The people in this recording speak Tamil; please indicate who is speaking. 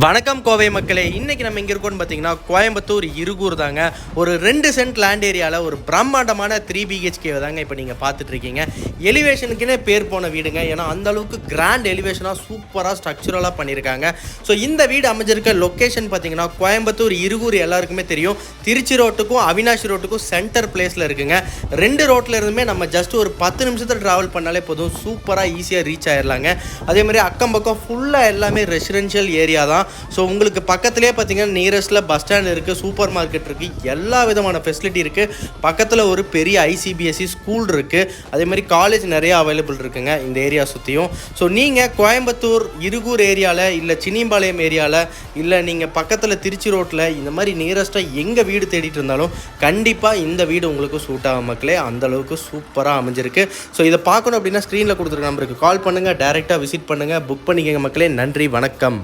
Speaker 1: வணக்கம் கோவை மக்களே. இன்றைக்கி நம்ம எங்கே இருக்கோம்னு பார்த்தீங்கன்னா கோயம்புத்தூர் இருகூர் தாங்க. ஒரு 2 சென்ட் லேண்ட் ஏரியாவில் ஒரு பிரம்மாண்டமான 3 BHK தாங்க இப்போ நீங்கள் பார்த்துட்ருக்கீங்க. எலிவேஷனுக்குன்னே பேர் போன வீடுங்க. ஏன்னா அந்தளவுக்கு கிராண்ட் எலிவேஷனாக சூப்பராக ஸ்ட்ரக்சரலாக பண்ணியிருக்காங்க. ஸோ இந்த வீடு அமைஞ்சிருக்க லொக்கேஷன் பார்த்தீங்கன்னா கோயம்புத்தூர் இருகூர் எல்லாருக்குமே தெரியும். திருச்சி ரோட்டுக்கும் அவினாஷி ரோட்டுக்கும் சென்டர் பிளேஸில் இருக்குங்க. 2 ரோட்டில் இருந்துமே நம்ம ஜஸ்ட் ஒரு 10 நிமிஷத்தில் ட்ராவல் பண்ணாலே போதும், சூப்பராக ஈஸியாக ரீச் ஆயிடலாங்க. அதே மாதிரி அக்கம் பக்கம் ஃபுல்லாக எல்லாமே ரெசிடென்ஷியல் ஏரியா தான். ஸோ உங்களுக்கு பக்கத்துலேயே பார்த்தீங்கன்னா நியரஸ்ட்டில் பஸ் ஸ்டாண்ட் இருக்குது, சூப்பர் மார்க்கெட் இருக்குது, எல்லா விதமான ஃபெசிலிட்டி இருக்குது. பக்கத்தில் ஒரு பெரிய ICBSE ஸ்கூல் இருக்குது. அதேமாதிரி காலேஜ் நிறையா அவைலபிள் இருக்குங்க இந்த ஏரியா சுற்றியும். ஸோ நீங்கள் கோயம்புத்தூர் இருகூர் ஏரியாவில் இல்லை சின்னிபாளையம் ஏரியாவில் இல்லை நீங்கள் பக்கத்தில் திருச்சி ரோட்டில் இந்த மாதிரி நியரஸ்ட்டாக எங்கே வீடு தேடிட்டு இருந்தாலும் கண்டிப்பாக இந்த வீடு உங்களுக்கு சூட் ஆகும் மக்களே. அந்தளவுக்கு சூப்பராக அமைஞ்சிருக்கு. ஸோ இதை பார்க்கணும் அப்படின்னா ஸ்க்ரீனில் கொடுத்துருக்க நம்பருக்கு கால் பண்ணுங்கள், டேரெக்டாக விசிட் பண்ணுங்கள், புக் பண்ணிக்கங்க மக்களே. நன்றி, வணக்கம்.